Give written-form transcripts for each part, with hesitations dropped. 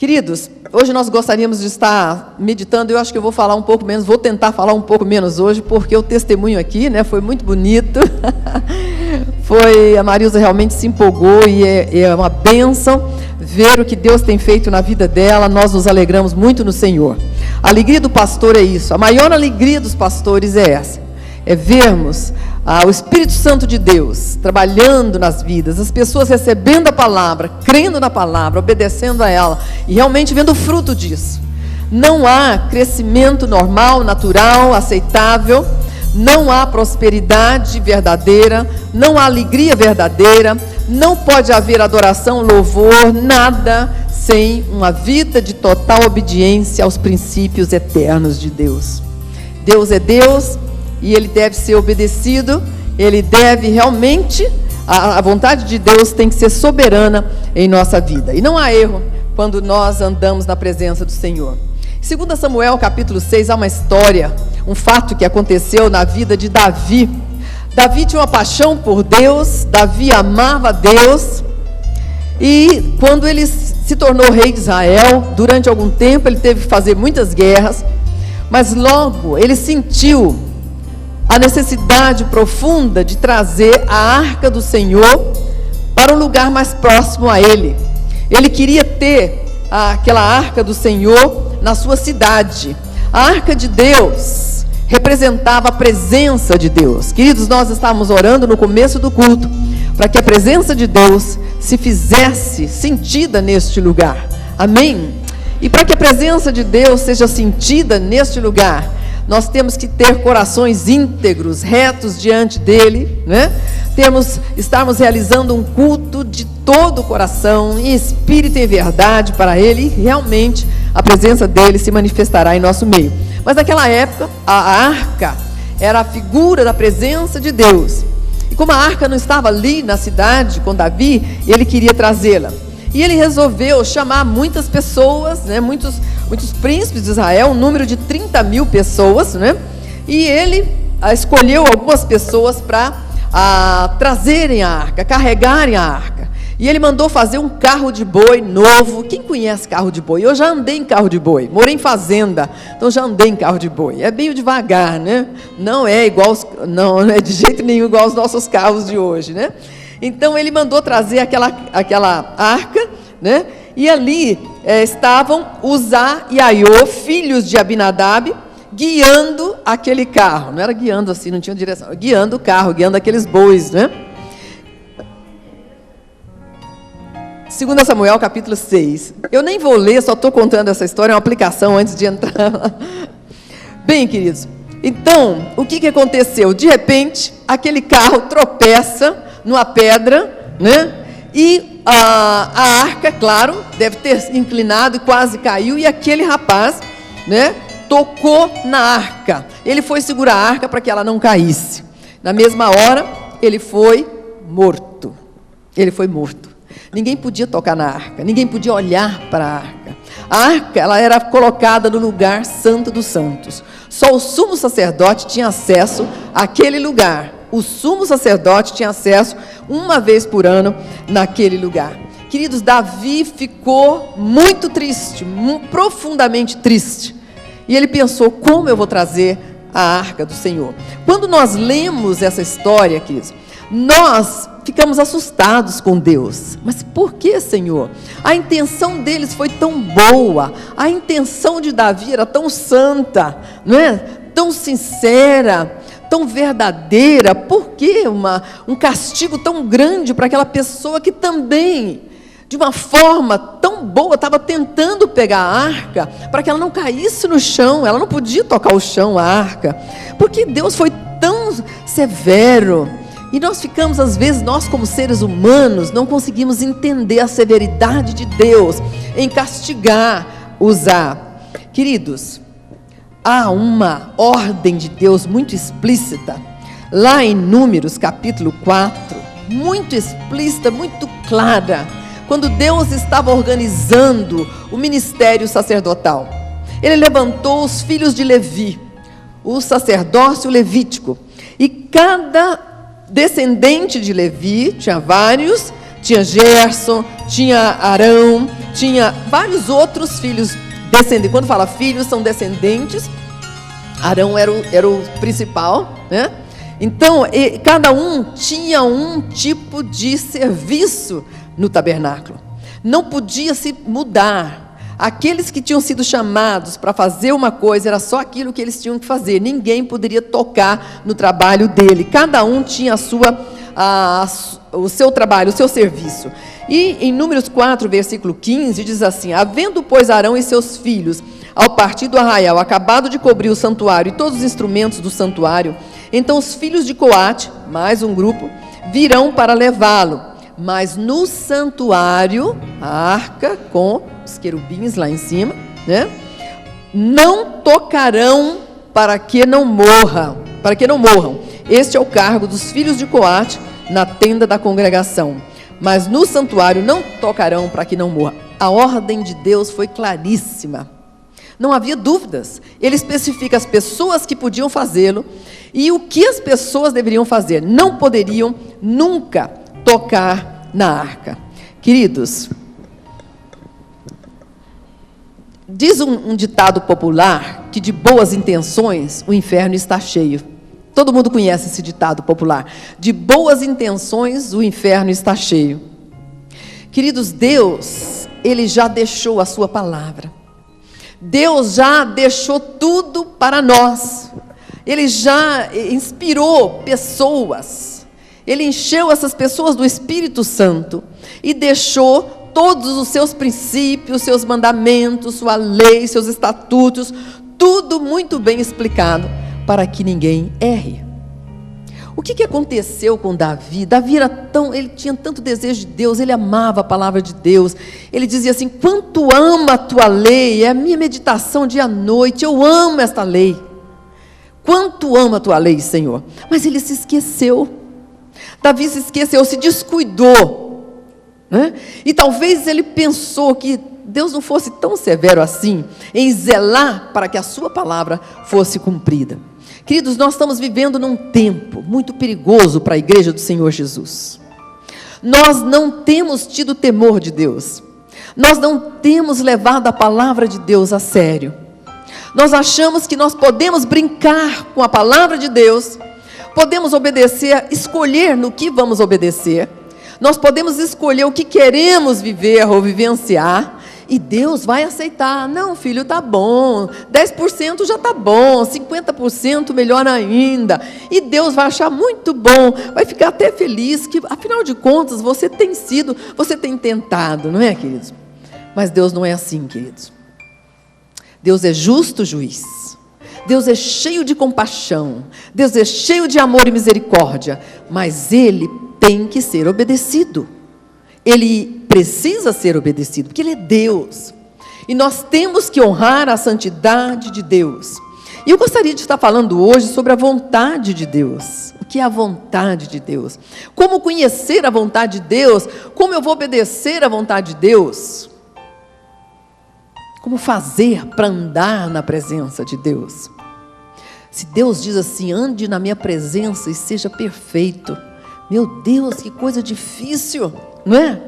Queridos, hoje nós gostaríamos de estar meditando, eu acho que eu vou falar um pouco menos, vou tentar falar um pouco menos hoje, porque o testemunho aqui, né, foi muito bonito. A Marilza realmente se empolgou e é uma bênção ver o que Deus tem feito na vida dela. Nós nos alegramos muito no Senhor. A alegria do pastor é isso, a maior alegria dos pastores é essa, é vermos o Espírito Santo de Deus trabalhando nas vidas, as pessoas recebendo a palavra, crendo na palavra, obedecendo a ela e realmente vendo o fruto disso. Não há crescimento normal, natural, aceitável, não há prosperidade verdadeira, não há alegria verdadeira, não pode haver adoração, louvor, nada sem uma vida de total obediência aos princípios eternos de Deus. Deus é Deus e Ele deve ser obedecido, Ele deve realmente, a vontade de Deus tem que ser soberana em nossa vida. E não há erro quando nós andamos na presença do Senhor. Em 2 Samuel capítulo 6 há uma história, um fato que aconteceu na vida de Davi. Davi tinha uma paixão por Deus, Davi amava Deus, e quando ele se tornou rei de Israel, durante algum tempo ele teve que fazer muitas guerras, mas logo ele sentiu a necessidade profunda de trazer a arca do Senhor para um lugar mais próximo a ele. Ele queria ter aquela arca do Senhor na sua cidade. A arca de Deus representava a presença de Deus. Queridos, nós estávamos orando no começo do culto para que a presença de Deus se fizesse sentida neste lugar. Amém? E para que a presença de Deus seja sentida neste lugar, nós temos que ter corações íntegros, retos diante dele, né? Estarmos realizando um culto de todo o coração, em espírito e em verdade para ele, e realmente a presença dele se manifestará em nosso meio. Mas naquela época, a arca era a figura da presença de Deus. E como a arca não estava ali na cidade com Davi, ele queria trazê-la. E ele resolveu chamar muitas pessoas, né, muitos príncipes de Israel, um número de 30.000 pessoas, né, e ele escolheu algumas pessoas para trazerem a arca, carregarem a arca. E ele mandou fazer um carro de boi novo. Quem conhece carro de boi? Eu já andei em carro de boi, morei em fazenda, então já andei em carro de boi. É meio devagar, né? Não é igual, não é de jeito nenhum igual aos nossos carros de hoje, né? Então ele mandou trazer aquela arca, né? E ali estavam Uzá e Aiô, filhos de Abinadab, guiando aquele carro. Não era guiando assim, não tinha direção, guiando o carro, guiando aqueles bois, né? 2 Samuel capítulo 6. Eu nem vou ler, só estou contando essa história, é uma aplicação antes de entrar. Bem, queridos, então, o que aconteceu? De repente, aquele carro tropeça numa pedra, né? E a arca, claro, deve ter inclinado e quase caiu, e aquele rapaz, né, tocou na arca. Ele foi segurar a arca para que ela não caísse. Na mesma hora, ele foi morto. Ele foi morto. Ninguém podia tocar na arca, ninguém podia olhar para a arca. A arca, ela era colocada no lugar santo dos santos. Só o sumo sacerdote tinha acesso àquele lugar. O sumo sacerdote tinha acesso uma vez por ano naquele lugar. Queridos, Davi ficou muito triste, profundamente triste. E ele pensou, como eu vou trazer a arca do Senhor? Quando nós lemos essa história, queridos, nós ficamos assustados com Deus. Mas por que, Senhor? A intenção deles foi tão boa, a intenção de Davi era tão santa, não é? Tão sincera, tão verdadeira. Por que um castigo tão grande para aquela pessoa que também, de uma forma tão boa, estava tentando pegar a arca para que ela não caísse no chão? Ela não podia tocar o chão, a arca. Porque Deus foi tão severo. E nós ficamos, às vezes, nós como seres humanos, não conseguimos entender a severidade de Deus em castigar Uzá. Queridos, há uma ordem de Deus muito explícita, lá em Números capítulo 4, muito explícita, muito clara, quando Deus estava organizando o ministério sacerdotal. Ele levantou os filhos de Levi, o sacerdócio levítico, e cada descendente de Levi, tinha vários, tinha Gerson, tinha Arão, tinha vários outros filhos descendentes. Quando fala filhos, são descendentes. Arão era o principal, né? Então, cada um tinha um tipo de serviço no tabernáculo. Não podia se mudar. Aqueles que tinham sido chamados para fazer uma coisa, era só aquilo que eles tinham que fazer. Ninguém poderia tocar no trabalho dele. Cada um tinha o seu trabalho, o seu serviço. E em Números 4, versículo 15, diz assim: havendo, pois, Arão e seus filhos, ao partir do arraial, acabado de cobrir o santuário e todos os instrumentos do santuário, então os filhos de Coate, mais um grupo, virão para levá-lo. Mas no santuário, a arca com os querubins lá em cima, né? Não tocarão para que não morram. Este é o cargo dos filhos de Coate na tenda da congregação. Mas no santuário não tocarão para que não morra. A ordem de Deus foi claríssima. Não havia dúvidas. Ele especifica as pessoas que podiam fazê-lo e o que as pessoas deveriam fazer. Não poderiam nunca tocar na arca. Queridos, diz um ditado popular que de boas intenções o inferno está cheio. Todo mundo conhece esse ditado popular. De boas intenções o inferno está cheio. Queridos, Deus, Ele já deixou a sua palavra. Deus já deixou tudo para nós. Ele já inspirou pessoas. Ele encheu essas pessoas do Espírito Santo e deixou todos os seus princípios, seus mandamentos, sua lei, seus estatutos, tudo muito bem explicado para que ninguém erre. O que aconteceu com Davi? Davi ele tinha tanto desejo de Deus, ele amava a palavra de Deus. Ele dizia assim: quanto amo a tua lei, é a minha meditação dia e noite, eu amo esta lei. Quanto amo a tua lei, Senhor. Mas ele se esqueceu. Davi se esqueceu, se descuidou, né? E talvez ele pensou que Deus não fosse tão severo assim em zelar para que a sua palavra fosse cumprida. Queridos, nós estamos vivendo num tempo muito perigoso para a igreja do Senhor Jesus. Nós não temos tido temor de Deus. Nós não temos levado a palavra de Deus a sério. Nós achamos que nós podemos brincar com a palavra de Deus, podemos obedecer, escolher no que vamos obedecer. Nós podemos escolher o que queremos viver ou vivenciar, e Deus vai aceitar. Não, filho, tá bom, 10% já tá bom, 50% melhor ainda, e Deus vai achar muito bom, vai ficar até feliz, que afinal de contas você tem tentado, não é, queridos? Mas Deus não é assim, queridos. Deus é justo juiz, Deus é cheio de compaixão, Deus é cheio de amor e misericórdia, mas Ele tem que ser obedecido. Ele precisa ser obedecido, porque Ele é Deus. E nós temos que honrar a santidade de Deus. E eu gostaria de estar falando hoje sobre a vontade de Deus. O que é a vontade de Deus? Como conhecer a vontade de Deus? Como eu vou obedecer à vontade de Deus? Como fazer para andar na presença de Deus? Se Deus diz assim: ande na minha presença e seja perfeito. Meu Deus, que coisa difícil, não é?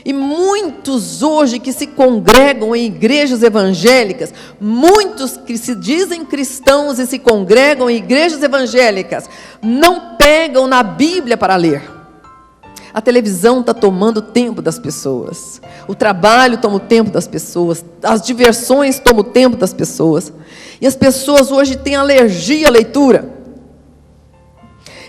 E muitos hoje que se congregam em igrejas evangélicas, muitos que se dizem cristãos e se congregam em igrejas evangélicas, não pegam na Bíblia para ler. A televisão está tomando o tempo das pessoas, o trabalho toma o tempo das pessoas, as diversões tomam o tempo das pessoas, e as pessoas hoje têm alergia à leitura.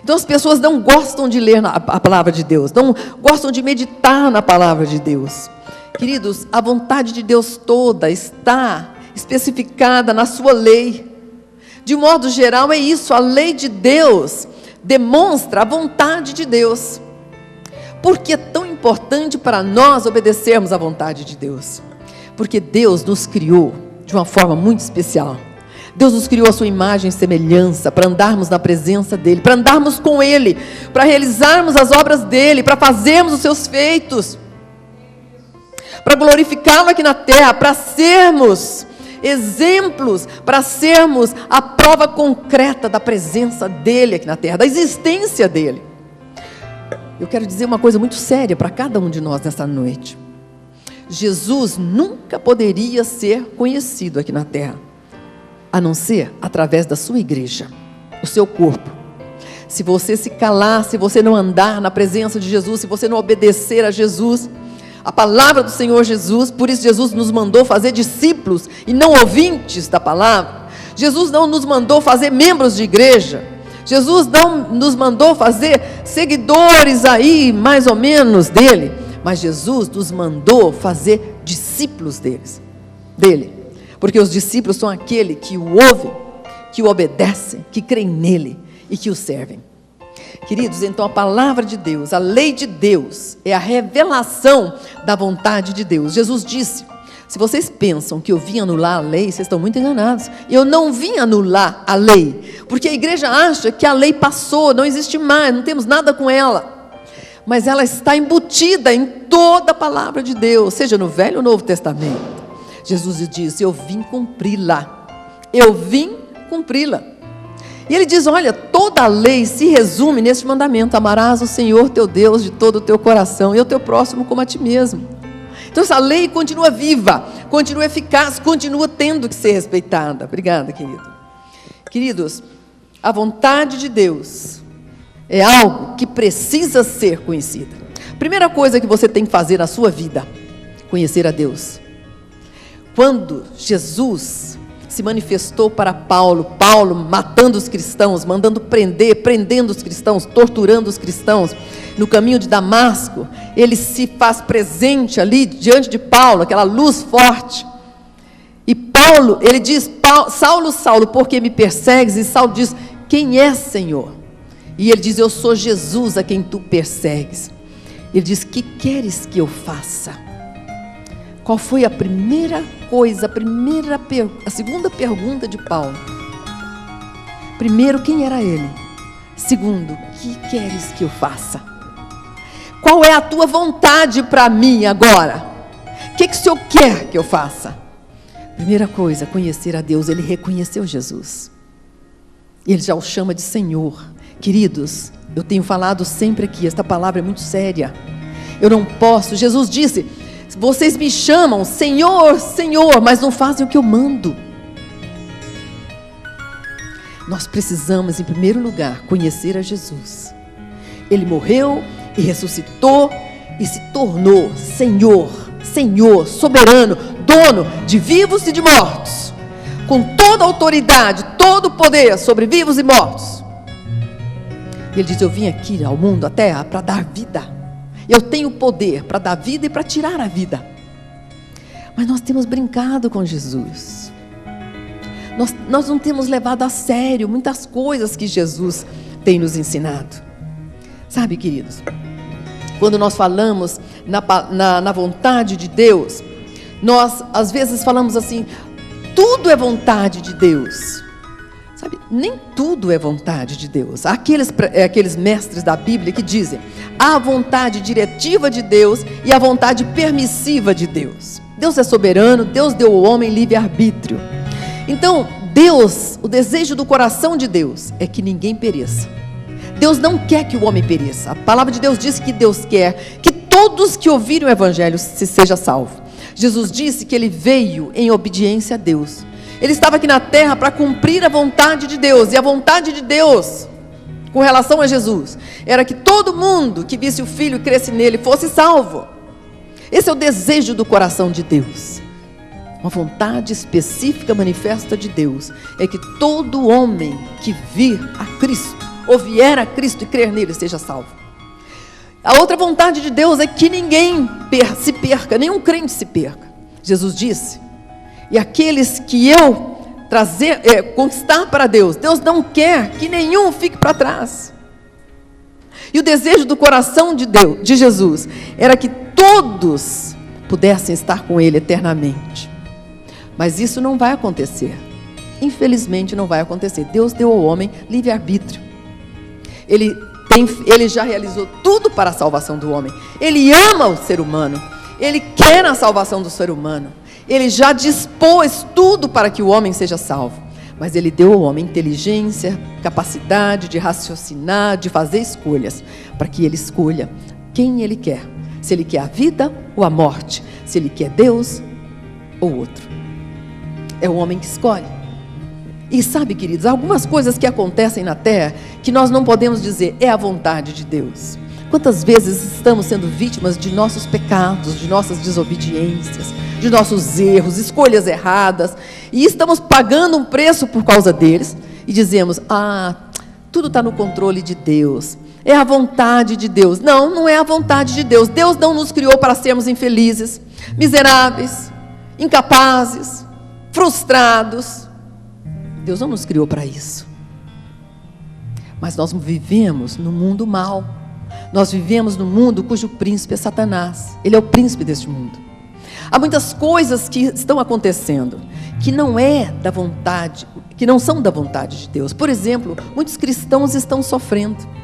Então as pessoas não gostam de ler a palavra de Deus, não gostam de meditar na palavra de Deus. Queridos, a vontade de Deus toda está especificada na sua lei. De modo geral é isso, a lei de Deus demonstra a vontade de Deus. Por que é tão importante para nós obedecermos à vontade de Deus? Porque Deus nos criou de uma forma muito especial. Deus nos criou a sua imagem e semelhança, para andarmos na presença dEle, para andarmos com Ele, para realizarmos as obras dEle, para fazermos os seus feitos, para glorificá-lo aqui na terra, para sermos exemplos, para sermos a prova concreta da presença dEle aqui na terra, da existência dEle. eu quero dizer uma coisa muito séria para cada um de nós nesta noite. Jesus nunca poderia ser conhecido aqui na terra, a não ser através da sua igreja, o seu corpo. Se você se calar, se você não andar na presença de Jesus, se você não obedecer a Jesus, a palavra do Senhor Jesus, por isso Jesus nos mandou fazer discípulos e não ouvintes da palavra. Jesus não nos mandou fazer membros de igreja. Jesus não nos mandou fazer seguidores aí, mais ou menos, dele. Mas Jesus nos mandou fazer discípulos dele. Porque os discípulos são aquele que o ouvem, que o obedecem, que creem nele e que o servem. Queridos, então a palavra de Deus, a lei de Deus, é a revelação da vontade de Deus. Jesus disse: se vocês pensam que eu vim anular a lei, vocês estão muito enganados. Eu não vim anular a lei, porque a igreja acha que a lei passou, não existe mais, não temos nada com ela. Mas ela está embutida em toda a palavra de Deus, seja no Velho ou Novo Testamento. Jesus disse: eu vim cumpri-la. Eu vim cumpri-la. E ele diz: olha, toda a lei se resume neste mandamento: amarás o Senhor teu Deus de todo o teu coração e o teu próximo como a ti mesmo. Então essa lei continua viva, continua eficaz, continua tendo que ser respeitada. Obrigada, querido. Queridos, a vontade de Deus é algo que precisa ser conhecida. Primeira coisa que você tem que fazer na sua vida: conhecer a Deus. Quando Jesus se manifestou para Paulo matando os cristãos, mandando prendendo os cristãos, torturando os cristãos, no caminho de Damasco, ele se faz presente ali diante de Paulo, aquela luz forte. E Paulo, ele diz: Saulo, Saulo, por que me persegues? E Saulo diz: quem é, Senhor? E ele diz: eu sou Jesus a quem tu persegues. Ele diz: que queres que eu faça? Qual foi a primeira coisa, a segunda pergunta de Paulo? Primeiro, quem era ele? Segundo, que queres que eu faça? Qual é a tua vontade para mim agora? O que o Senhor quer que eu faça? Primeira coisa, conhecer a Deus. Ele reconheceu Jesus. Ele já o chama de Senhor. Queridos, eu tenho falado sempre aqui, esta palavra é muito séria. Eu não posso, Jesus disse: vocês me chamam Senhor, Senhor, mas não fazem o que eu mando. Nós precisamos, em primeiro lugar, conhecer a Jesus. Ele morreu e ressuscitou e se tornou Senhor, Senhor, soberano, dono de vivos e de mortos, com toda a autoridade, todo o poder sobre vivos e mortos. Ele diz: eu vim aqui ao mundo, à terra, para dar vida. Eu tenho poder para dar vida e para tirar a vida. Mas nós temos brincado com Jesus. Nós não temos levado a sério muitas coisas que Jesus tem nos ensinado. Sabe, queridos, quando nós falamos na vontade de Deus, nós às vezes falamos assim: tudo é vontade de Deus. Sabe, nem tudo é vontade de Deus. Há aqueles mestres da Bíblia que dizem: há a vontade diretiva de Deus e a vontade permissiva de Deus. Deus é soberano, Deus deu ao homem livre-arbítrio. Então, Deus, o desejo do coração de Deus é que ninguém pereça. Deus não quer que o homem pereça. A palavra de Deus diz que Deus quer que todos que ouvirem o Evangelho seja salvo. Jesus disse que Ele veio em obediência a Deus. Ele estava aqui na terra para cumprir a vontade de Deus. E a vontade de Deus, com relação a Jesus, era que todo mundo que visse o Filho e cresce nele fosse salvo. Esse é o desejo do coração de Deus. Uma vontade específica manifesta de Deus é que todo homem que vir a Cristo, ou vier a Cristo e crer nele, seja salvo. A outra vontade de Deus é que ninguém se perca, nenhum crente se perca. Jesus disse: e aqueles que eu conquistar para Deus, Deus não quer que nenhum fique para trás. E o desejo do coração de Deus, de Jesus, era que todos pudessem estar com Ele eternamente. Mas isso não vai acontecer. Infelizmente não vai acontecer. Deus deu ao homem livre-arbítrio. Ele já realizou tudo para a salvação do homem. Ele ama o ser humano. Ele quer a salvação do ser humano. Ele já dispôs tudo para que o homem seja salvo. Mas Ele deu ao homem inteligência, capacidade de raciocinar, de fazer escolhas, para que ele escolha quem ele quer. Se ele quer a vida ou a morte, se ele quer Deus ou outro. É o homem que escolhe. E sabe, queridos, há algumas coisas que acontecem na terra que nós não podemos dizer, é a vontade de Deus. Quantas vezes estamos sendo vítimas de nossos pecados, de nossas desobediências, de nossos erros, escolhas erradas, e estamos pagando um preço por causa deles, e dizemos, tudo está no controle de Deus, é a vontade de Deus. Não, não é a vontade de Deus. Deus não nos criou para sermos infelizes, miseráveis, incapazes, frustrados. Deus não nos criou para isso. Mas nós vivemos no mundo mau. Nós vivemos no mundo cujo príncipe é Satanás. Ele é o príncipe deste mundo. Há muitas coisas que estão acontecendo que não é da vontade, que não são da vontade de Deus. Por exemplo, muitos cristãos estão sofrendo.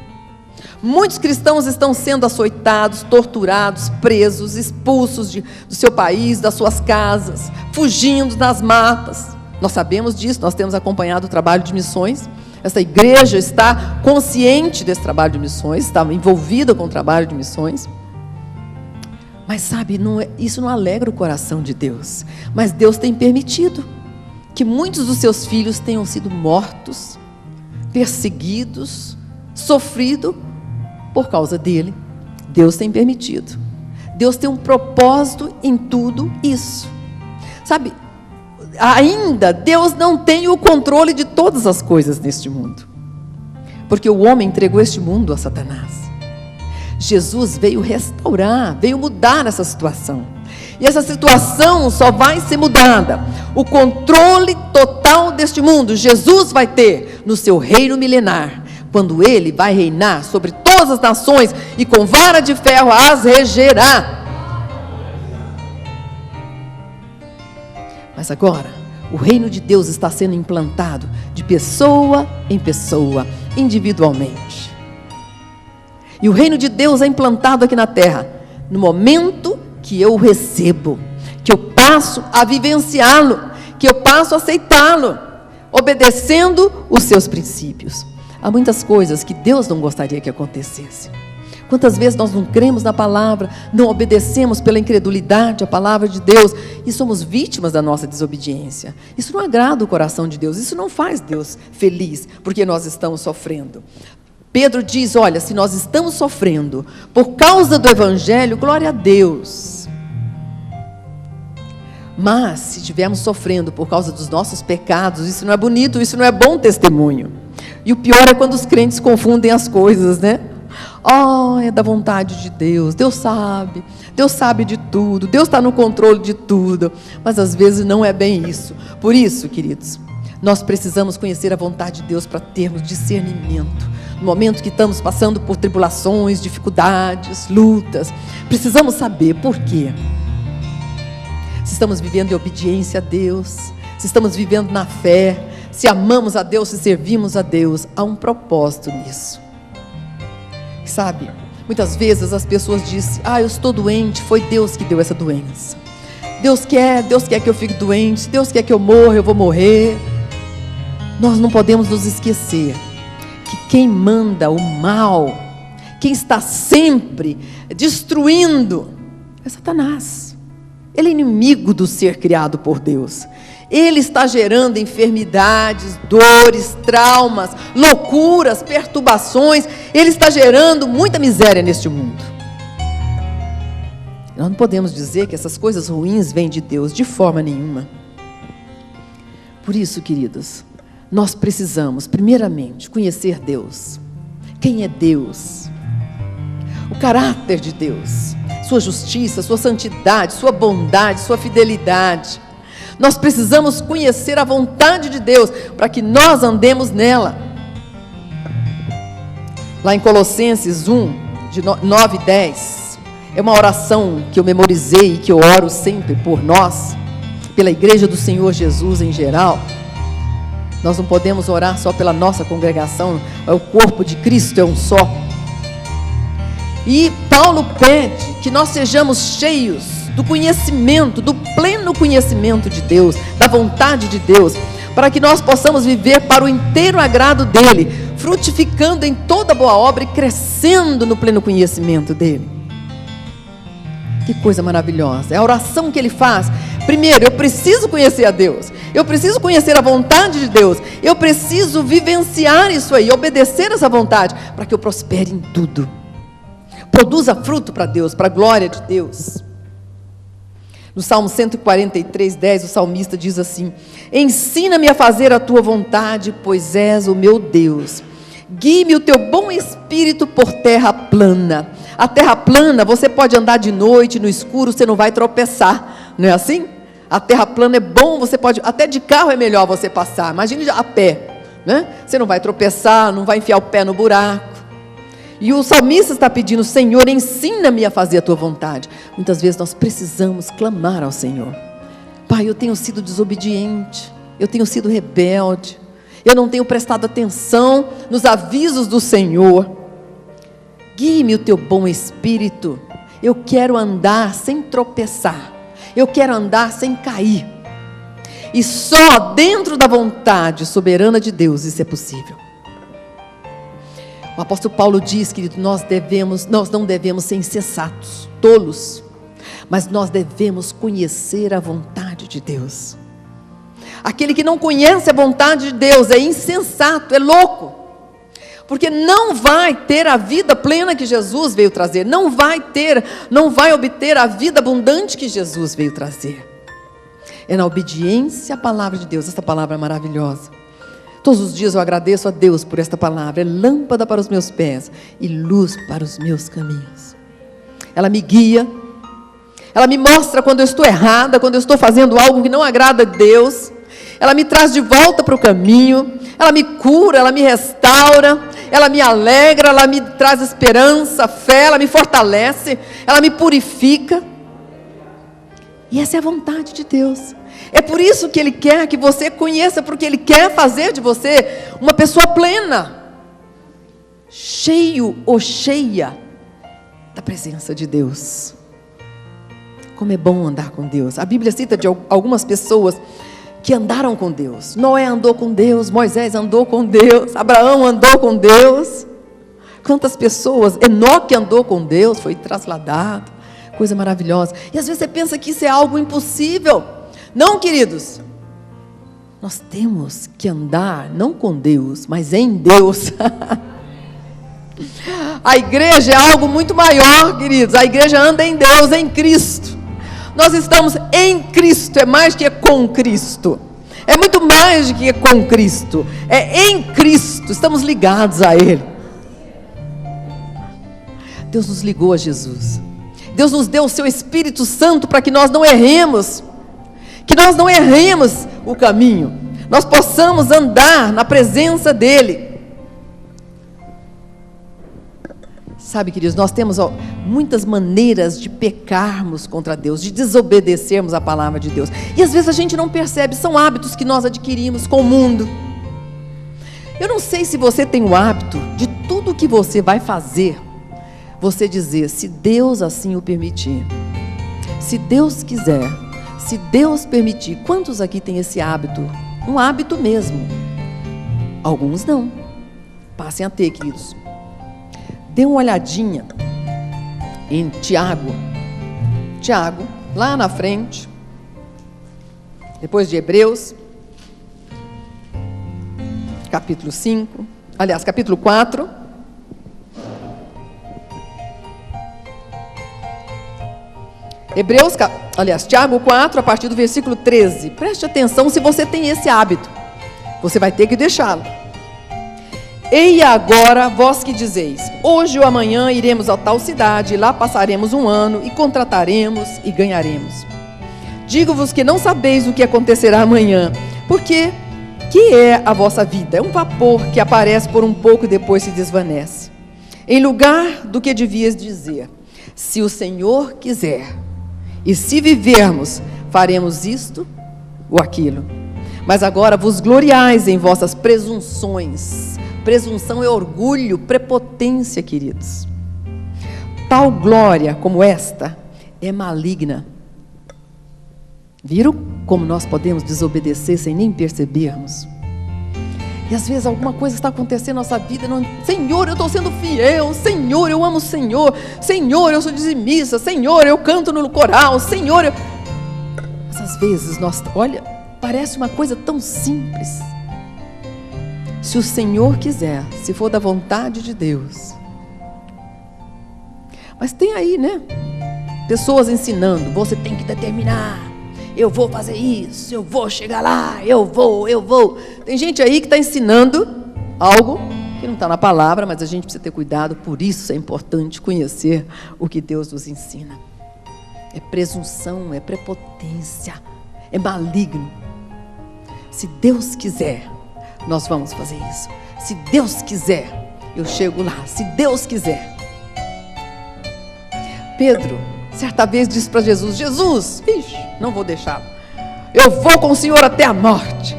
Muitos cristãos estão sendo açoitados, torturados, presos, expulsos do seu país, das suas casas, fugindo das matas. Nós sabemos disso, nós temos acompanhado o trabalho de missões. Essa igreja está consciente desse trabalho de missões, está envolvida com o trabalho de missões. Mas sabe, isso não alegra o coração de Deus. Mas Deus tem permitido que muitos dos seus filhos tenham sido mortos, perseguidos, sofrido por causa dele. Deus tem permitido. Deus tem um propósito em tudo isso. Sabe, ainda Deus não tem o controle de todas as coisas neste mundo. Porque o homem entregou este mundo a Satanás. Jesus veio restaurar, veio mudar essa situação. E essa situação só vai ser mudada. O controle total deste mundo, Jesus vai ter no seu reino milenar, quando Ele vai reinar sobre todas as nações e com vara de ferro as regerá. Mas agora, o reino de Deus está sendo implantado de pessoa em pessoa, individualmente. E o reino de Deus é implantado aqui na terra, no momento que eu o recebo, que eu passo a vivenciá-lo, que eu passo a aceitá-lo, obedecendo os seus princípios. Há muitas coisas que Deus não gostaria que acontecessem. Quantas vezes nós não cremos na palavra, não obedecemos pela incredulidade a palavra de Deus e somos vítimas da nossa desobediência. Isso não agrada o coração de Deus, isso não faz Deus feliz, porque nós estamos sofrendo. Pedro diz, olha, se nós estamos sofrendo por causa do Evangelho, glória a Deus. Mas, se estivermos sofrendo por causa dos nossos pecados, isso não é bonito, isso não é bom testemunho. E o pior é quando os crentes confundem as coisas, né? É da vontade de Deus, Deus sabe de tudo, Deus está no controle de tudo. Mas às vezes não é bem isso. Por isso, queridos, nós precisamos conhecer a vontade de Deus para termos discernimento. No momento que estamos passando por tribulações, dificuldades, lutas, precisamos saber por quê. Se estamos vivendo em obediência a Deus, se estamos vivendo na fé, se amamos a Deus, se servimos a Deus, há um propósito nisso. Sabe, muitas vezes as pessoas dizem, eu estou doente, foi Deus que deu essa doença. Deus quer que eu fique doente, Deus quer que eu morra, eu vou morrer. Nós não podemos nos esquecer que quem manda o mal, quem está sempre destruindo, é Satanás. Ele é inimigo do ser criado por Deus. Ele está gerando enfermidades, dores, traumas, loucuras, perturbações. Ele está gerando muita miséria neste mundo. Nós não podemos dizer que essas coisas ruins vêm de Deus, de forma nenhuma. Por isso, queridos, nós precisamos, primeiramente, conhecer Deus. Quem é Deus? O caráter de Deus, sua justiça, sua santidade, sua bondade, sua fidelidade. Nós precisamos conhecer a vontade de Deus para que nós andemos nela. Lá em Colossenses 1, de 9 e 10, é uma oração que eu memorizei e que eu oro sempre por nós, pela igreja do Senhor Jesus em geral. Nós não podemos orar só pela nossa congregação, o corpo de Cristo é um só. E Paulo pede que nós sejamos cheios do conhecimento, do pleno conhecimento de Deus, da vontade de Deus, para que nós possamos viver para o inteiro agrado dEle, frutificando em toda boa obra e crescendo no pleno conhecimento dEle. Que coisa maravilhosa, é a oração que ele faz. Primeiro, eu preciso conhecer a Deus, eu preciso conhecer a vontade de Deus, eu preciso vivenciar isso aí, obedecer essa vontade, para que eu prospere em tudo, produza fruto para Deus, para a glória de Deus. No Salmo 143, 10, o salmista diz assim: ensina-me a fazer a tua vontade, pois és o meu Deus. Guie-me o teu bom espírito por terra plana. A terra plana, você pode andar de noite, no escuro, você não vai tropeçar, não é assim? A terra plana é bom, você pode, até de carro é melhor você passar, imagine a pé, né? Você não vai tropeçar, não vai enfiar o pé no buraco. E o salmista está pedindo: Senhor, ensina-me a fazer a tua vontade. Muitas vezes nós precisamos clamar ao Senhor: Pai, eu tenho sido desobediente, eu tenho sido rebelde, eu não tenho prestado atenção nos avisos do Senhor. Guie-me o teu bom espírito, eu quero andar sem tropeçar, eu quero andar sem cair, e só dentro da vontade soberana de Deus isso é possível. O apóstolo Paulo diz, querido, nós não devemos ser insensatos, tolos, mas nós devemos conhecer a vontade de Deus. Aquele que não conhece a vontade de Deus é insensato, é louco, porque não vai ter a vida plena que Jesus veio trazer, não vai obter a vida abundante que Jesus veio trazer. É na obediência à palavra de Deus. Essa palavra é maravilhosa. Todos os dias eu agradeço a Deus por esta palavra. É lâmpada para os meus pés e luz para os meus caminhos. Ela me guia, ela me mostra quando eu estou errada, quando eu estou fazendo algo que não agrada a Deus. Ela me traz de volta para o caminho, ela me cura, ela me restaura, ela me alegra, ela me traz esperança, fé, ela me fortalece, ela me purifica. E essa é a vontade de Deus. É por isso que Ele quer que você conheça, porque Ele quer fazer de você uma pessoa plena, cheio ou cheia da presença de Deus. Como é bom andar com Deus. A Bíblia cita de algumas pessoas que andaram com Deus. Noé andou com Deus, Moisés andou com Deus, Abraão andou com Deus. Quantas pessoas, Enoque andou com Deus, foi trasladado, coisa maravilhosa. E às vezes você pensa que isso é algo impossível. Não, queridos, nós temos que andar não com Deus, mas em Deus. A igreja é algo muito maior, queridos. A igreja anda em Deus, em Cristo. Nós estamos em Cristo, é mais que com Cristo, é muito mais do que com Cristo, é em Cristo, estamos ligados a Ele. Deus nos ligou a Jesus, Deus nos deu o seu Espírito Santo para que nós não erremos, o caminho, nós possamos andar na presença dEle. Sabe, queridos, nós temos muitas maneiras de pecarmos contra Deus, de desobedecermos a palavra de Deus. E às vezes a gente não percebe, são hábitos que nós adquirimos com o mundo. Eu não sei se você tem o hábito de tudo que você vai fazer, você dizer, se Deus assim o permitir, se Deus quiser, se Deus permitir. Quantos aqui têm esse hábito? Um hábito mesmo. Alguns não. Passem a ter, queridos. Dê uma olhadinha em Tiago, lá na frente, depois de Hebreus, capítulo 5, aliás, capítulo 4. Tiago 4, a partir do versículo 13. Preste atenção se você tem esse hábito. Você vai ter que deixá-lo. Ei agora, vós que dizeis, hoje ou amanhã iremos a tal cidade, lá passaremos um ano, e contrataremos e ganharemos. Digo-vos que não sabeis o que acontecerá amanhã, porque que é a vossa vida? É um vapor que aparece por um pouco e depois se desvanece. Em lugar do que devias dizer, se o Senhor quiser, e se vivermos, faremos isto ou aquilo. Mas agora vos gloriais em vossas presunções. Presunção é orgulho, prepotência, queridos. Tal glória como esta é maligna. Viram como nós podemos desobedecer sem nem percebermos? E às vezes alguma coisa está acontecendo na nossa vida, não, Senhor, eu estou sendo fiel, Senhor, eu amo o Senhor, Senhor, eu sou dizimista, Senhor, eu canto no coral, Senhor, Mas às vezes olha, parece uma coisa tão simples. Se o Senhor quiser, se for da vontade de Deus. Mas tem aí, né? Pessoas ensinando, você tem que determinar, eu vou fazer isso, eu vou chegar lá, eu vou. Tem gente aí que está ensinando algo que não está na palavra, mas a gente precisa ter cuidado, por isso é importante conhecer o que Deus nos ensina. É presunção, é prepotência, é maligno. Se Deus quiser, nós vamos fazer isso. Se Deus quiser, eu chego lá. Se Deus quiser. Pedro, certa vez, disse para Jesus: Jesus, não vou deixá-lo. Eu vou com o Senhor até a morte.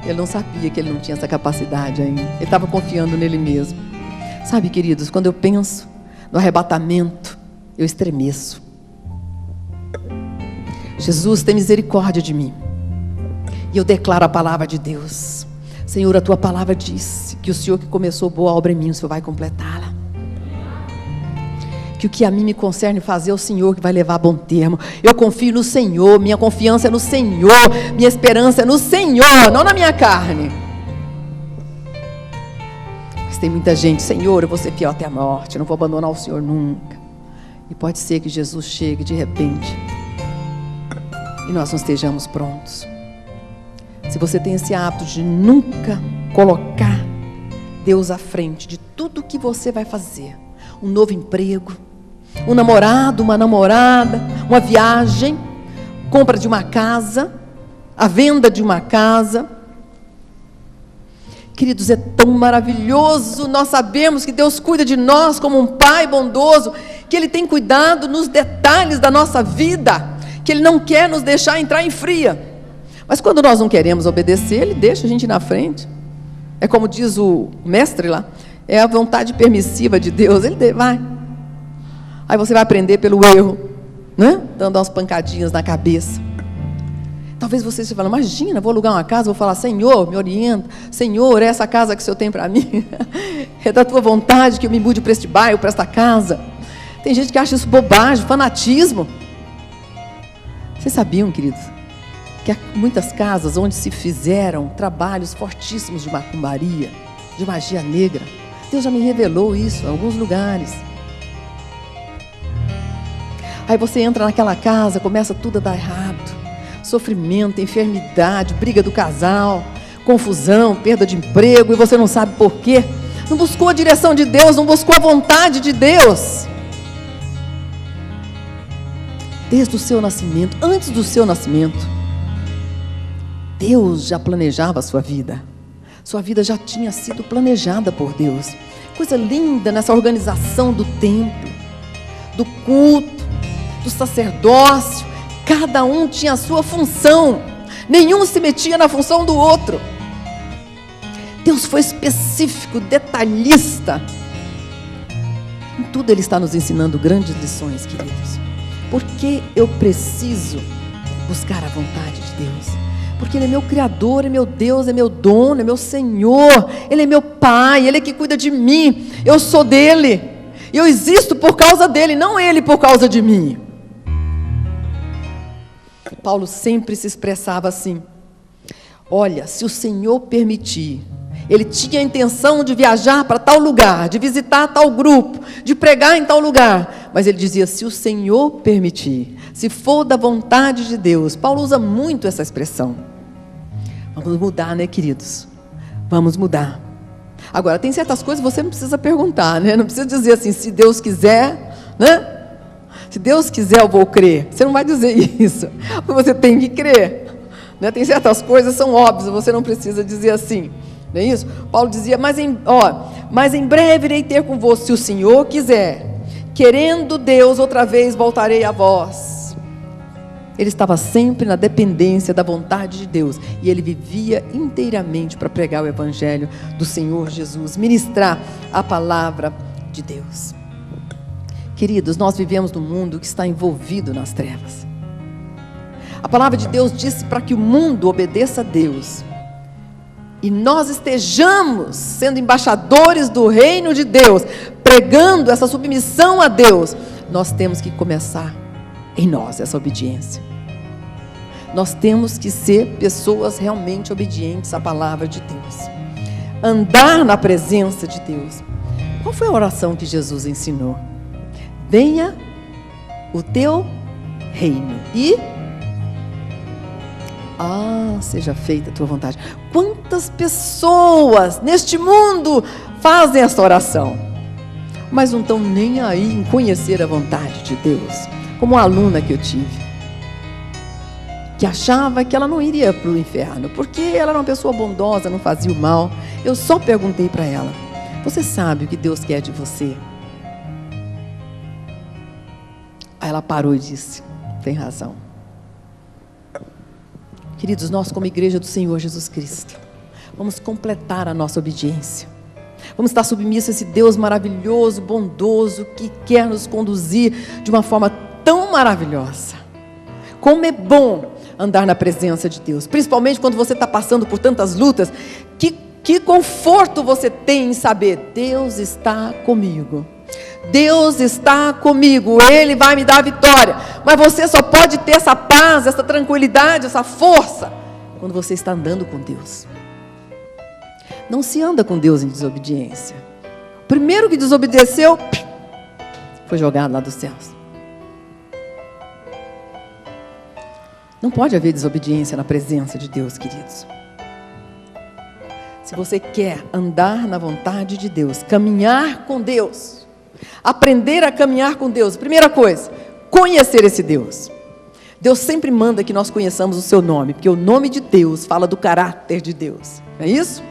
Ele não sabia que ele não tinha essa capacidade ainda. Ele estava confiando nele mesmo. Sabe, queridos, quando eu penso no arrebatamento, eu estremeço. Jesus, tem misericórdia de mim. E eu declaro a palavra de Deus. Senhor, a tua palavra disse que o Senhor que começou boa obra em mim, o Senhor vai completá-la. Que o que a mim me concerne fazer é o Senhor que vai levar a bom termo. Eu confio no Senhor, minha confiança é no Senhor, minha esperança é no Senhor, não na minha carne. Mas tem muita gente: Senhor, eu vou ser fiel até a morte, eu não vou abandonar o Senhor nunca. E pode ser que Jesus chegue de repente e nós não estejamos prontos. Se você tem esse hábito de nunca colocar Deus à frente de tudo que você vai fazer, um novo emprego, um namorado, uma namorada, uma viagem, compra de uma casa, a venda de uma casa. Queridos, é tão maravilhoso nós sabemos que Deus cuida de nós como um Pai bondoso, que Ele tem cuidado nos detalhes da nossa vida, que Ele não quer nos deixar entrar em fria. Mas quando nós não queremos obedecer, Ele deixa a gente ir na frente. É como diz o mestre lá, é a vontade permissiva de Deus. Ele vai. Aí você vai aprender pelo erro, né? Dando umas pancadinhas na cabeça. Talvez você se fale: imagina, vou alugar uma casa, vou falar: Senhor, me orienta. Senhor, é essa casa que o Senhor tem para mim? É da tua vontade que eu me mude para este bairro, para esta casa? Tem gente que acha isso bobagem, fanatismo. Vocês sabiam, queridos, que há muitas casas onde se fizeram trabalhos fortíssimos de macumbaria, de magia negra? Deus já me revelou isso em alguns lugares. Aí você entra naquela casa, começa tudo a dar errado. Sofrimento, enfermidade, briga do casal, confusão, perda de emprego, e você não sabe por quê. Não buscou a direção de Deus, não buscou a vontade de Deus. Desde o seu nascimento, antes do seu nascimento, Deus já planejava a sua vida. Sua vida já tinha sido planejada por Deus. Coisa linda nessa organização do templo, do culto, do sacerdócio. Cada um tinha a sua função. Nenhum se metia na função do outro. Deus foi específico, detalhista. Em tudo Ele está nos ensinando grandes lições, queridos. Por que eu preciso buscar a vontade de Deus? Porque Ele é meu Criador, é meu Deus, é meu dono, é meu Senhor. Ele é meu Pai, Ele é que cuida de mim. Eu sou dEle. Eu existo por causa dEle, não Ele por causa de mim. Paulo sempre se expressava assim: olha, se o Senhor permitir. Ele tinha a intenção de viajar para tal lugar, de visitar tal grupo, de pregar em tal lugar. Mas ele dizia: se o Senhor permitir, se for da vontade de Deus. Paulo usa muito essa expressão. Vamos mudar, né, queridos? Vamos mudar. Agora, tem certas coisas que você não precisa perguntar, né? Não precisa dizer assim: se Deus quiser, né? Se Deus quiser, eu vou crer. Você não vai dizer isso. Você tem que crer, né? Tem certas coisas que são óbvias, você não precisa dizer assim. Não é isso? Paulo dizia: mas em breve irei ter convosco, se o Senhor quiser. Querendo Deus, outra vez voltarei a vós. Ele estava sempre na dependência da vontade de Deus. E ele vivia inteiramente para pregar o Evangelho do Senhor Jesus, ministrar a palavra de Deus. Queridos, nós vivemos num mundo que está envolvido nas trevas. A palavra de Deus disse para que o mundo obedeça a Deus. E nós estejamos sendo embaixadores do reino de Deus, pregando essa submissão a Deus. Nós temos que começar em nós essa obediência. Nós temos que ser pessoas realmente obedientes à palavra de Deus. Andar na presença de Deus. Qual foi a oração que Jesus ensinou? Venha o teu reino e seja feita a tua vontade. Quantas pessoas neste mundo fazem essa oração, mas não estão nem aí em conhecer a vontade de Deus? Como uma aluna que eu tive, que achava que ela não iria para o inferno, porque ela era uma pessoa bondosa, não fazia o mal. Eu só perguntei para ela: você sabe o que Deus quer de você? Aí ela parou e disse: tem razão. Queridos, nós como igreja do Senhor Jesus Cristo, vamos completar a nossa obediência. Vamos estar submissos a esse Deus maravilhoso, bondoso, que quer nos conduzir de uma forma tão maravilhosa. Como é bom andar na presença de Deus, principalmente quando você está passando por tantas lutas. Que conforto você tem em saber: Deus está comigo. Deus está comigo, Ele vai me dar a vitória. Mas você só pode ter essa paz, essa tranquilidade, essa força, quando você está andando com Deus. Não se anda com Deus em desobediência. O primeiro que desobedeceu foi jogado lá dos céus. Não pode haver desobediência na presença de Deus, queridos. Se você quer andar na vontade de Deus, caminhar com Deus, aprender a caminhar com Deus, primeira coisa, conhecer esse Deus. Deus sempre manda que nós conheçamos o seu nome, porque o nome de Deus fala do caráter de Deus, não é isso?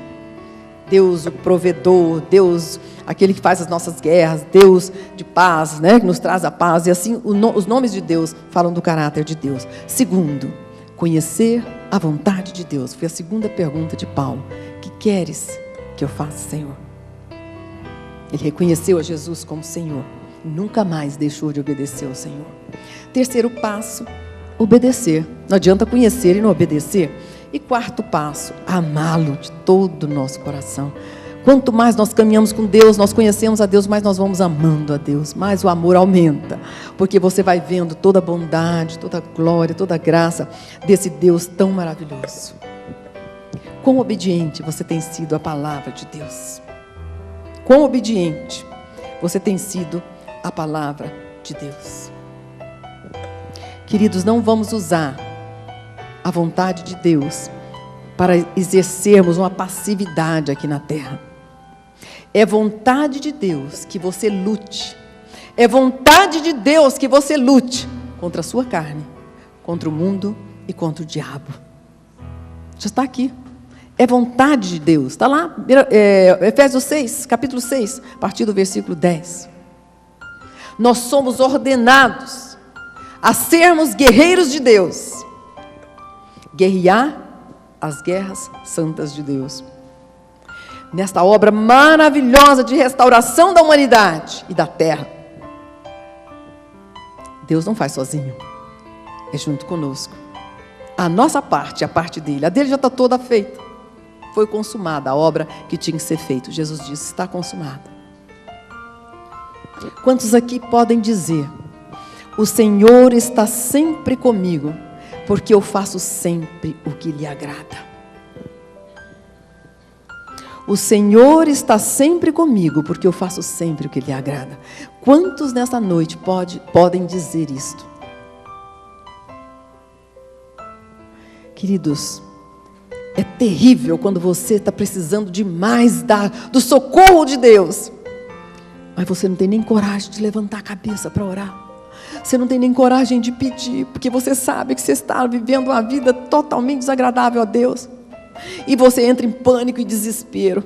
Deus o provedor, Deus aquele que faz as nossas guerras, Deus de paz, né, que nos traz a paz, e assim os nomes de Deus falam do caráter de Deus. Segundo, conhecer a vontade de Deus. Foi a segunda pergunta de Paulo: que queres que eu faça, Senhor? Ele reconheceu a Jesus como Senhor, nunca mais deixou de obedecer ao Senhor. Terceiro passo, obedecer. Não adianta conhecer e não obedecer. E quarto passo, amá-lo de todo o nosso coração. Quanto mais nós caminhamos com Deus, nós conhecemos a Deus, mais nós vamos amando a Deus, mais o amor aumenta, porque você vai vendo toda a bondade, toda a glória, toda a graça desse Deus tão maravilhoso. Quão obediente você tem sido à palavra de Deus? Quão obediente você tem sido à palavra de Deus? Queridos, não vamos usar a vontade de Deus para exercermos uma passividade aqui na terra. É vontade de Deus que você lute. É vontade de Deus que você lute contra a sua carne, contra o mundo e contra o diabo. Já está aqui. É vontade de Deus. Está lá, Efésios 6, capítulo 6, a partir do versículo 10. Nós somos ordenados a sermos guerreiros de Deus. Guerrear as guerras santas de Deus. Nesta obra maravilhosa de restauração da humanidade e da terra. Deus não faz sozinho. É junto conosco. A nossa parte, a parte dele. A dele já está toda feita. Foi consumada a obra que tinha que ser feita. Jesus disse: está consumada. Quantos aqui podem dizer: o Senhor está sempre comigo, porque eu faço sempre o que lhe agrada? O Senhor está sempre comigo, porque eu faço sempre o que lhe agrada. Quantos nessa noite podem dizer isto? Queridos, é terrível quando você está precisando demais do socorro de Deus, mas você não tem nem coragem de levantar a cabeça para orar. Você não tem nem coragem de pedir, porque você sabe que você está vivendo uma vida totalmente desagradável a Deus. E você entra em pânico e desespero.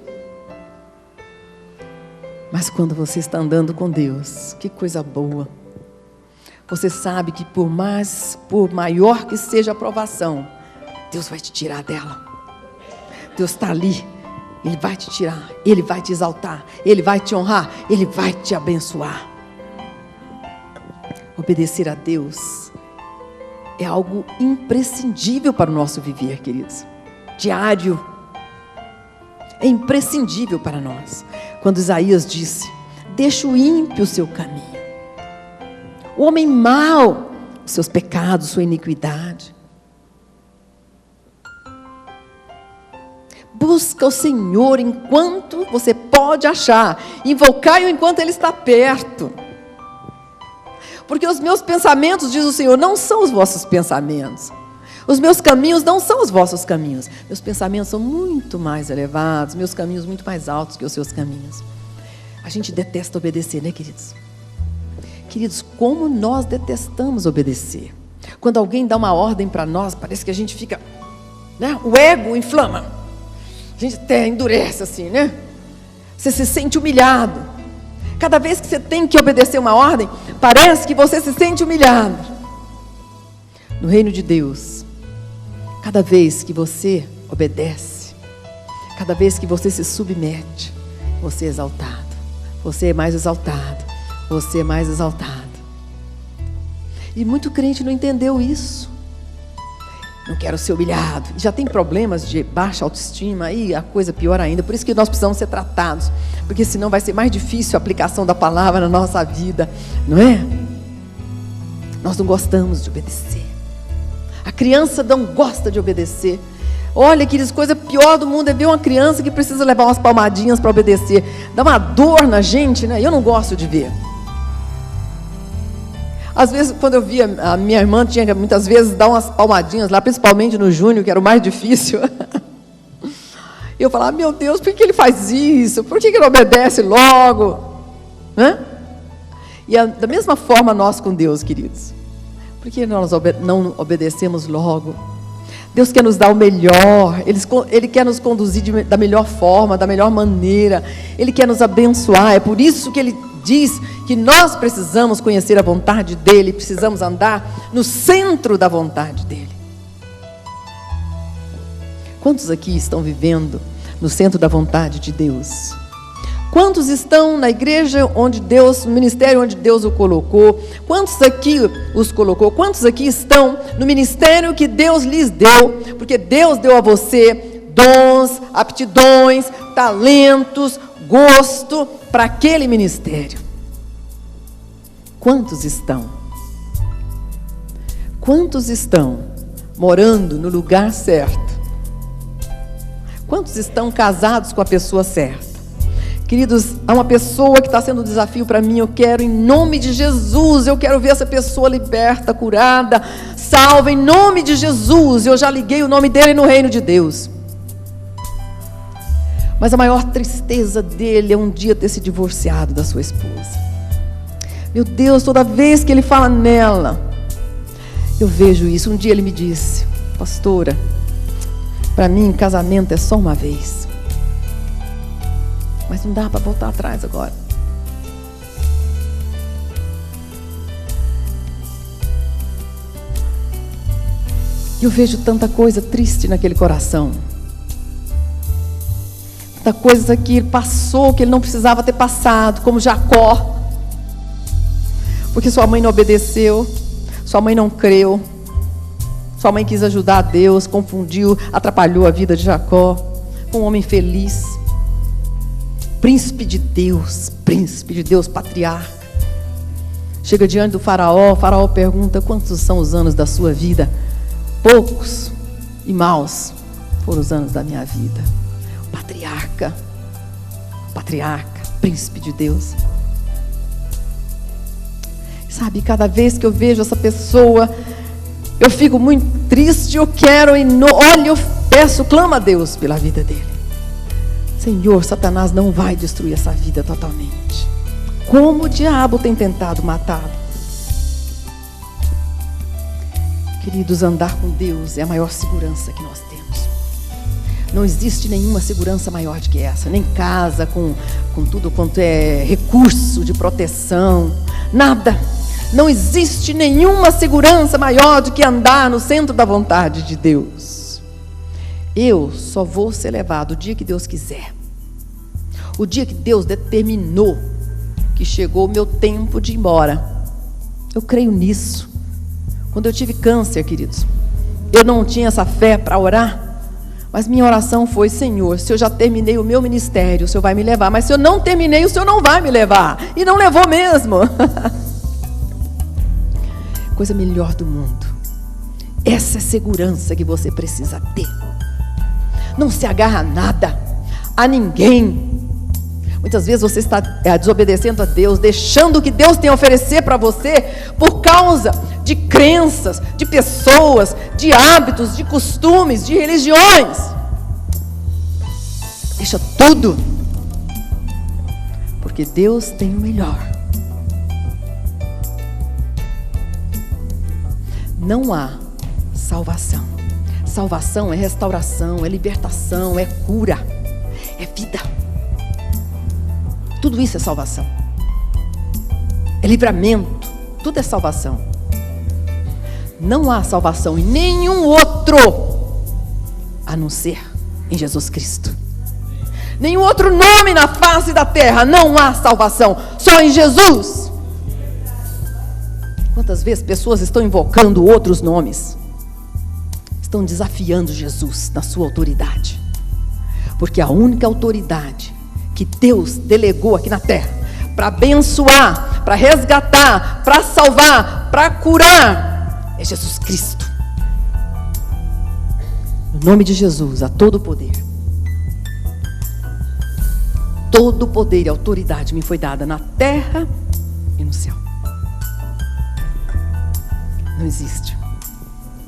Mas quando você está andando com Deus, que coisa boa. Você sabe que por maior que seja a provação, Deus vai te tirar dela. Deus está ali, Ele vai te tirar, Ele vai te exaltar, Ele vai te honrar, Ele vai te abençoar. Obedecer a Deus é algo imprescindível para o nosso viver, queridos. Diário. É imprescindível para nós. Quando Isaías disse: deixa o ímpio o seu caminho, o homem mau, os seus pecados, sua iniquidade. Busca o Senhor enquanto você pode achar. Invocai-o enquanto Ele está perto. Porque os meus pensamentos, diz o Senhor, não são os vossos pensamentos. Os meus caminhos não são os vossos caminhos. Meus pensamentos são muito mais elevados, meus caminhos muito mais altos que os seus caminhos. A gente detesta obedecer, né, queridos? Queridos, como nós detestamos obedecer. Quando alguém dá uma ordem para nós, parece que a gente fica, né? O ego inflama. A gente até endurece assim, né? Você se sente humilhado. Cada vez que você tem que obedecer uma ordem, parece que você se sente humilhado. No reino de Deus, cada vez que você obedece, cada vez que você se submete, você é exaltado. Você é mais exaltado. Você é mais exaltado. E muito crente não entendeu isso. Não quero ser humilhado. Já tem problemas de baixa autoestima, aí a coisa pior ainda. Por isso que nós precisamos ser tratados, porque senão vai ser mais difícil a aplicação da palavra na nossa vida, não é? Nós não gostamos de obedecer. A criança não gosta de obedecer. Olha, queridos, coisa pior do mundo é ver uma criança que precisa levar umas palmadinhas para obedecer. Dá uma dor na gente, né? Eu não gosto de ver. Às vezes, quando eu via, a minha irmã tinha que muitas vezes dar umas palmadinhas lá, principalmente no Júnior, que era o mais difícil. Eu falava, meu Deus, por que ele faz isso? Por que ele não obedece logo? Né? E da mesma forma nós com Deus, queridos. Por que nós não obedecemos logo? Deus quer nos dar o melhor, Ele quer nos conduzir da melhor forma, da melhor maneira, Ele quer nos abençoar. É por isso que Ele diz que nós precisamos conhecer a vontade dEle, precisamos andar no centro da vontade dEle. Quantos aqui estão vivendo no centro da vontade de Deus? Quantos estão na igreja onde Deus, no ministério onde Deus o colocou? Quantos aqui os colocou? Quantos aqui estão no ministério que Deus lhes deu? Porque Deus deu a você dons, aptidões, talentos, gosto para aquele ministério. Quantos estão? Quantos estão morando no lugar certo? Quantos estão casados com a pessoa certa? Queridos, há uma pessoa que está sendo um desafio para mim. Eu quero, em nome de Jesus, eu quero ver essa pessoa liberta, curada, salva, em nome de Jesus. Eu já liguei o nome dele no reino de Deus. Mas a maior tristeza dele é um dia ter se divorciado da sua esposa. Meu Deus, toda vez que ele fala nela, eu vejo isso. Um dia ele me disse: pastora, para mim casamento é só uma vez. Mas não dá para voltar atrás agora. Eu vejo tanta coisa triste naquele coração. Tanta coisa que ele passou, que ele não precisava ter passado, como Jacó. Porque sua mãe não obedeceu, sua mãe não creu, sua mãe quis ajudar a Deus, confundiu, atrapalhou a vida de Jacó. Um homem feliz. Príncipe de Deus, patriarca. Chega diante do faraó, o faraó pergunta: quantos são os anos da sua vida? Poucos e maus foram os anos da minha vida. Patriarca, príncipe de Deus. Sabe, cada vez que eu vejo essa pessoa, eu fico muito triste. Eu quero, olha, eu peço, clamo a Deus pela vida dele. Senhor, Satanás não vai destruir essa vida totalmente. Como o diabo tem tentado matá-lo. Queridos, andar com Deus é a maior segurança que nós temos. Não existe nenhuma segurança maior do que essa. Nem casa, com tudo quanto é recurso de proteção. Nada. Não existe nenhuma segurança maior do que andar no centro da vontade de Deus. Eu só vou ser levado o dia que Deus quiser. O dia que Deus determinou que chegou o meu tempo de ir embora. Eu creio nisso. Quando eu tive câncer, queridos, eu não tinha essa fé para orar, mas minha oração foi: Senhor, se eu já terminei o meu ministério, o Senhor vai me levar, mas se eu não terminei, o Senhor não vai me levar. E não levou mesmo. Coisa melhor do mundo. Essa é a segurança que você precisa ter. Não se agarra a nada, a ninguém. Muitas vezes você está desobedecendo a Deus, deixando o que Deus tem a oferecer para você por causa de crenças, de pessoas, de hábitos, de costumes, de religiões. Deixa tudo, porque Deus tem o melhor. Não há salvação. Salvação é restauração, é libertação, é cura, é vida. Tudo isso é salvação. É livramento. Tudo é salvação. Não há salvação em nenhum outro a não ser em Jesus Cristo. Nenhum outro nome na face da terra. Não há salvação. Só em Jesus. Quantas vezes pessoas estão invocando outros nomes? Estão desafiando Jesus na sua autoridade. Porque a única autoridade que Deus delegou aqui na terra para abençoar, para resgatar, para salvar, para curar, é Jesus Cristo. No nome de Jesus, há todo o poder. Todo o poder e autoridade me foi dada na terra e no céu. Não existe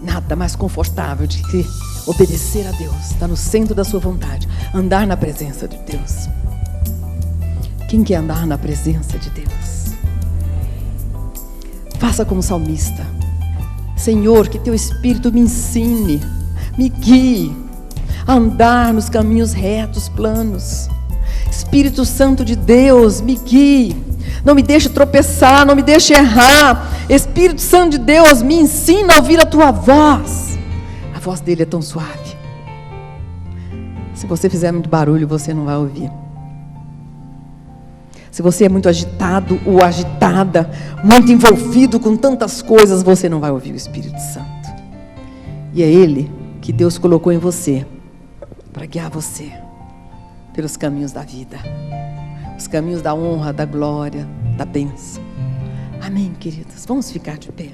nada mais confortável de que obedecer a Deus, estar no centro da sua vontade, andar na presença de Deus. Quem quer andar na presença de Deus? Faça como salmista: Senhor, que teu Espírito me ensine, me guie a andar nos caminhos retos, planos. Espírito Santo de Deus, me guie, não me deixe tropeçar, não me deixe errar. Espírito Santo de Deus, me ensina a ouvir a tua voz. A voz dele é tão suave. Se você fizer muito barulho, você não vai ouvir. Se você é muito agitado ou agitada, muito envolvido com tantas coisas, você não vai ouvir o Espírito Santo. E é Ele que Deus colocou em você para guiar você pelos caminhos da vida, os caminhos da honra, da glória, da bênção. Amém, queridos? Vamos ficar de pé.